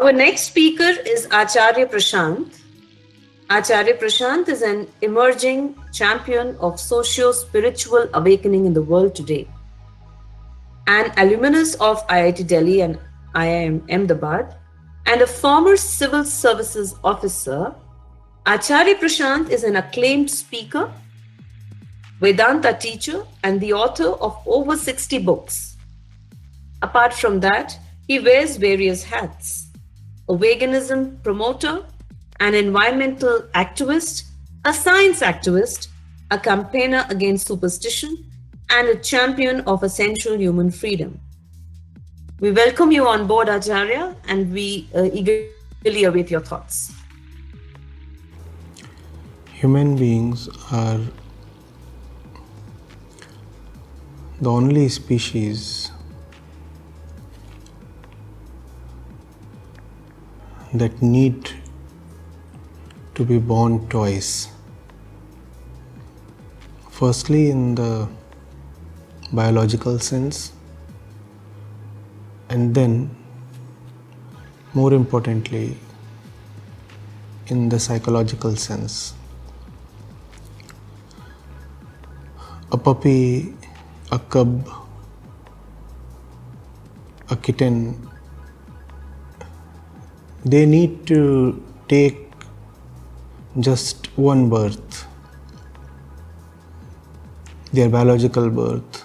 Our next speaker is Acharya Prashant. Acharya Prashant is an emerging champion of socio-spiritual awakening in the world today. An alumnus of IIT-Delhi and IIM-Ahmedabad, and a former civil services officer, Acharya Prashant is an acclaimed speaker, Vedanta teacher, and the author of over 60 books. Apart from that, he wears various hats: a veganism promoter, an environmental activist, a science activist, a campaigner against superstition, and a champion of essential human freedom. We welcome you on board, Acharya, and we eagerly await your thoughts. Human beings are the only species that need to be born twice. Firstly, in the biological sense, and then, more importantly, in the psychological sense. A puppy, a cub, a kitten, they need to take just one birth, their biological birth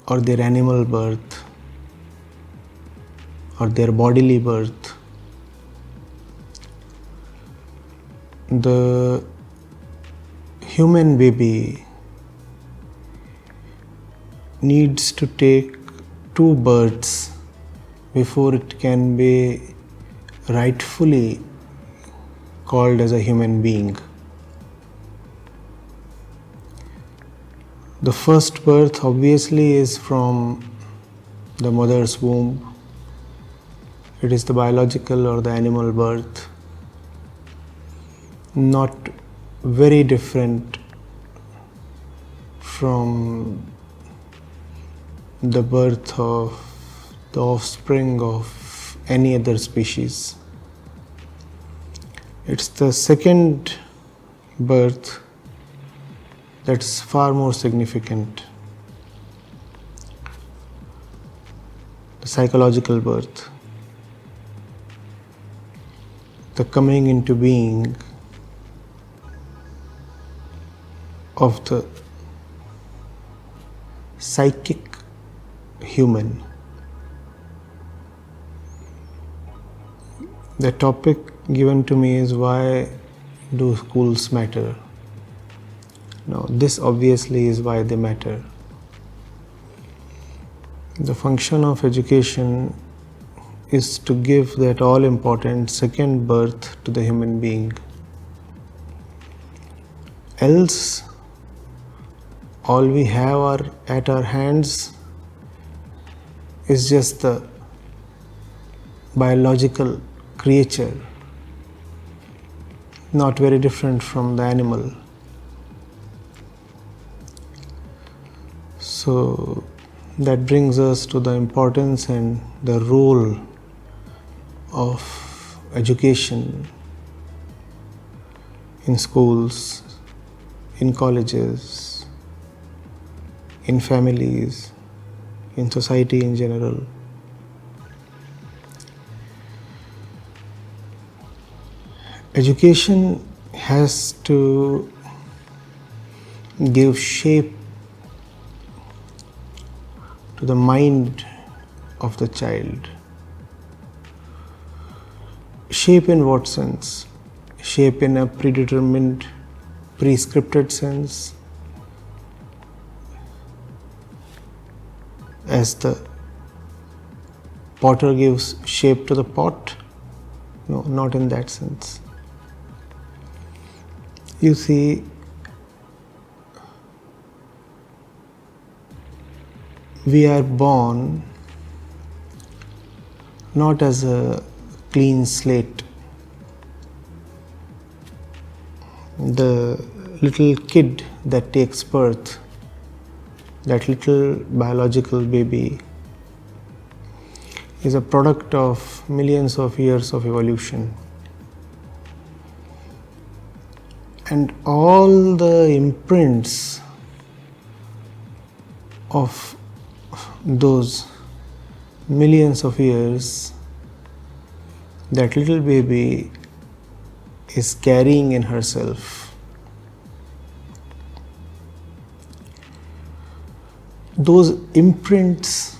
or their animal birth or their bodily birth. The human baby needs to take two births before it can be rightfully called as a human being. The first birth obviously is from the mother's womb. It is the biological or the animal birth, not very different from the birth of the offspring of any other species. It's the second birth that's far more significant, the psychological birth, the coming into being of the psychic human. The topic given to me is, why do schools matter? Now, this obviously is why they matter. The function of education is to give that all-important second birth to the human being. Else, all we have at our hands is just the biological creature, not very different from the animal. So that brings us to the importance and the role of education in schools, in colleges, in families, in society in general. Education has to give shape to the mind of the child. Shape in what sense? Shape in a predetermined, prescripted sense, as the potter gives shape to the pot? No, not in that sense. You see, we are born not as a clean slate. The little kid that takes birth, that little biological baby, is a product of millions of years of evolution. And all the imprints of those millions of years that little baby is carrying in herself, those imprints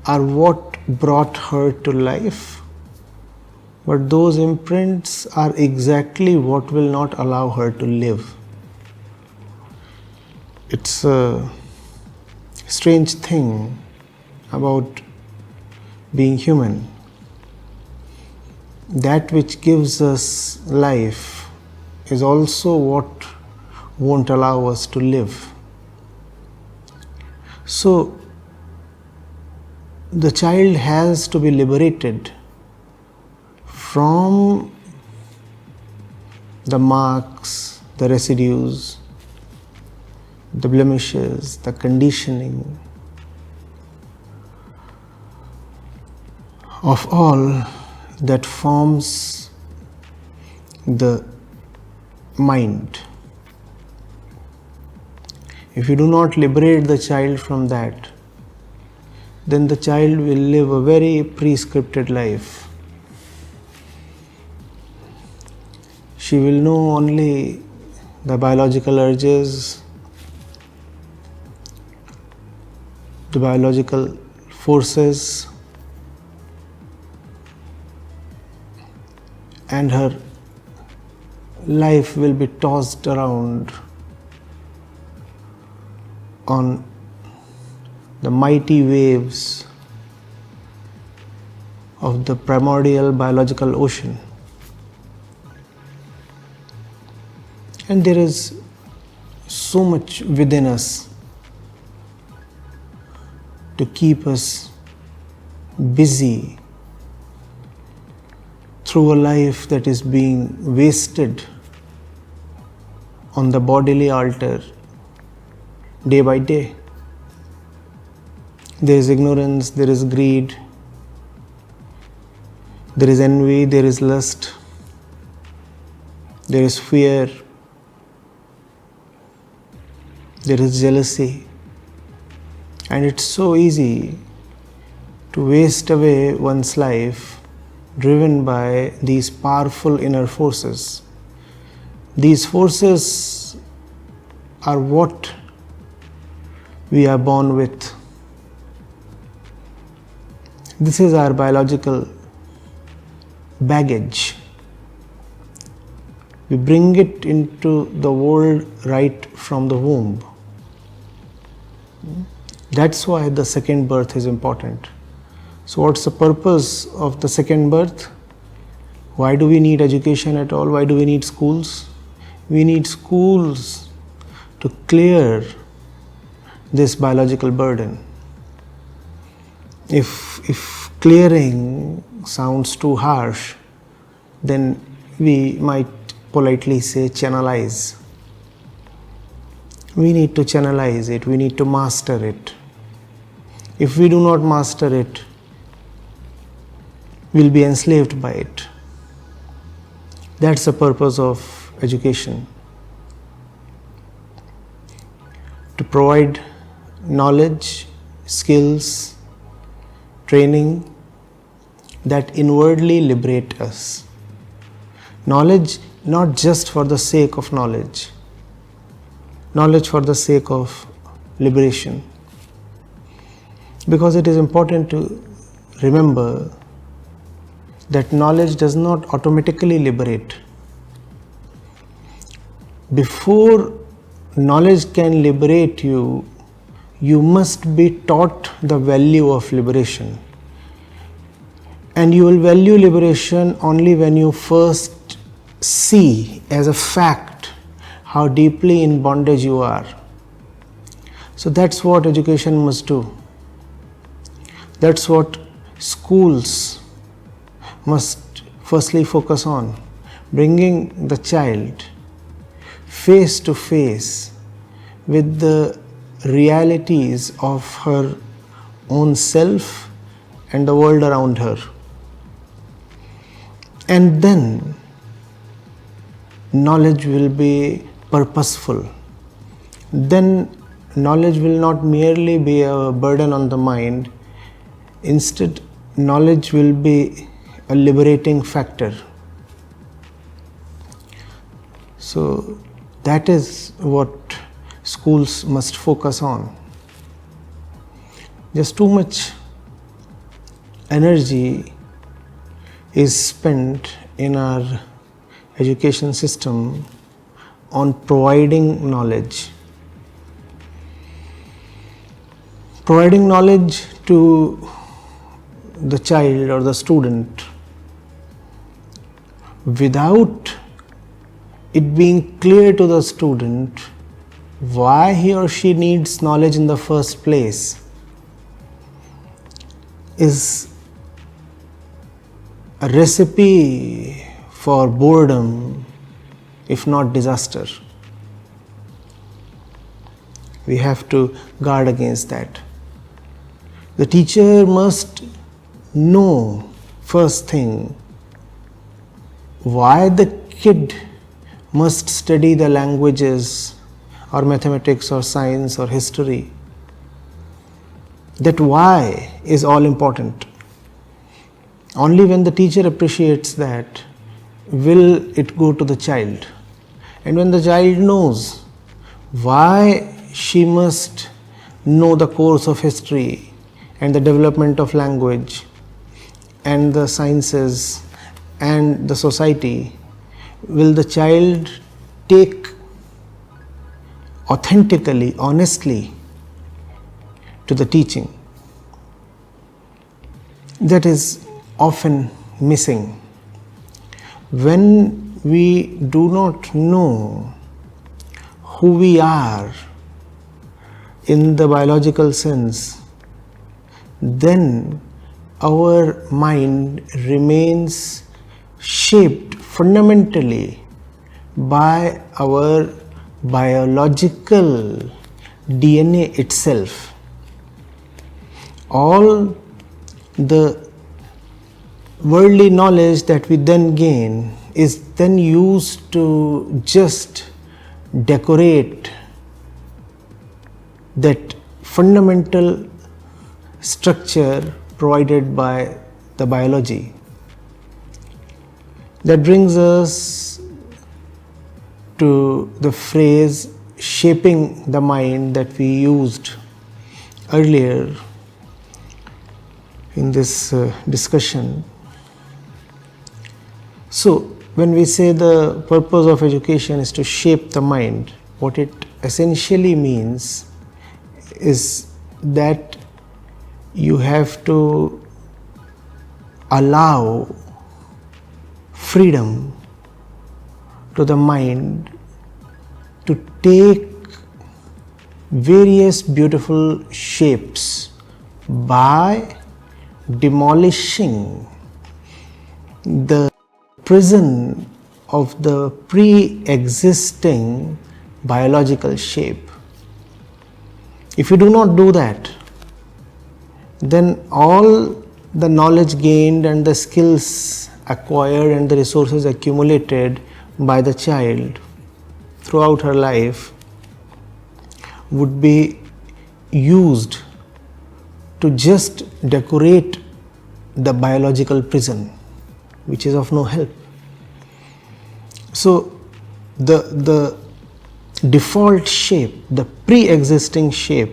are what brought her to life, but those imprints are exactly what will not allow her to live. It's a strange thing about being human. That which gives us life is also what won't allow us to live. So the child has to be liberated from the marks, the residues, the blemishes, the conditioning of all that forms the mind. If you do not liberate the child from that, then the child will live a very prescripted life. She will know only the biological urges, the biological forces, and her life will be tossed around on the mighty waves of the primordial biological ocean. And there is so much within us to keep us busy through a life that is being wasted on the bodily altar day by day. There is ignorance, there is greed, there is envy, there is lust, there is fear, there is jealousy, and it's so easy to waste away one's life driven by these powerful inner forces. These forces are what we are born with. This is our biological baggage. We bring it into the world right from the womb. That's why the second birth is important. So what's the purpose of the second birth? Why do we need education at all? Why do we need schools? We need schools to clear this biological burden. If clearing sounds too harsh, then we might politely say channelize. We need to channelize it, we need to master it. If we do not master it, we'll be enslaved by it. That's the purpose of education. To provide knowledge, skills, training that inwardly liberate us. Knowledge not just for the sake of knowledge, knowledge for the sake of liberation. Because it is important to remember that knowledge does not automatically liberate. Before knowledge can liberate you, you must be taught the value of liberation. And you will value liberation only when you first see as a fact how deeply in bondage you are. So that's what education must do. That's what schools must firstly focus on, bringing the child face to face with the realities of her own self and the world around her. And then knowledge will be purposeful. Then knowledge will not merely be a burden on the mind. Instead, knowledge will be a liberating factor. So that is what schools must focus on. Just too much energy is spent in our education system on providing knowledge. Providing knowledge to the child or the student without it being clear to the student why he or she needs knowledge in the first place is a recipe for boredom, if not disaster. We have to guard against that. The teacher must know, first thing, why the kid must study the languages or mathematics or science or history. That why is all important. Only when the teacher appreciates that will it go to the child. And when the child knows why she must know the course of history and the development of language and the sciences and the society, will the child take authentically, honestly to the teaching. That is often missing. When we do not know who we are in the biological sense, then our mind remains shaped fundamentally by our biological DNA itself. All the worldly knowledge that we then gain is then used to just decorate that fundamental structure provided by the biology. That brings us to the phrase shaping the mind that we used earlier in this discussion. So, when we say the purpose of education is to shape the mind, what it essentially means is that you have to allow freedom to the mind to take various beautiful shapes by demolishing the prison of the pre-existing biological shape. If you do not do that, then all the knowledge gained and the skills acquired and the resources accumulated by the child throughout her life would be used to just decorate the biological prison, which is of no help. So the default shape, the pre-existing shape,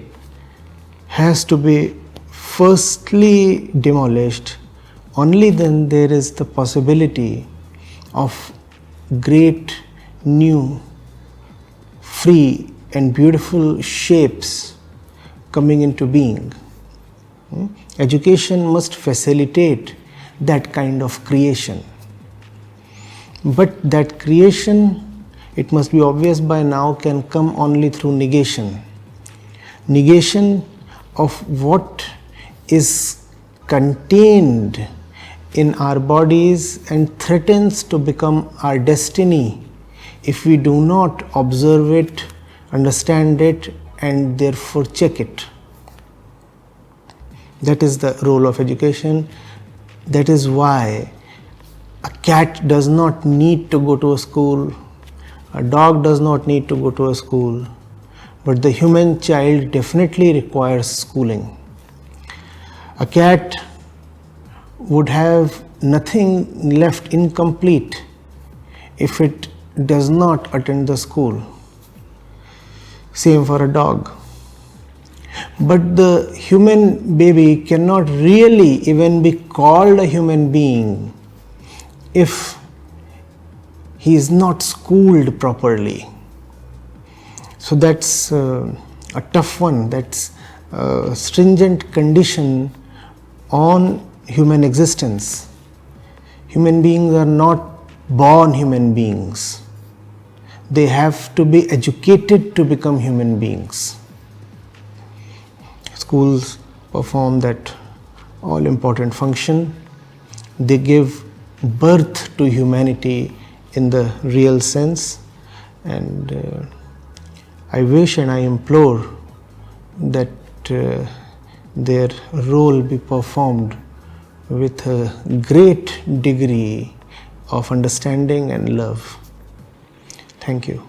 has to be firstly demolished. Only then there is the possibility of great new, free and beautiful shapes coming into being. Education must facilitate that kind of creation. But that creation, it must be obvious by now, can come only through negation. Negation of what is contained in our bodies and threatens to become our destiny if we do not observe it, understand it, and therefore check it. That is the role of education. That is why a cat does not need to go to a school, a dog does not need to go to a school, but the human child definitely requires schooling. A cat would have nothing left incomplete if it does not attend the school. Same for a dog. But the human baby cannot really even be called a human being if he is not schooled properly. So that's a tough one. That's a stringent condition on human existence. Human beings are not born human beings. They have to be educated to become human beings. Schools perform that all important function. They give birth to humanity in the real sense, and I wish and I implore that their role be performed with a great degree of understanding and love. Thank you.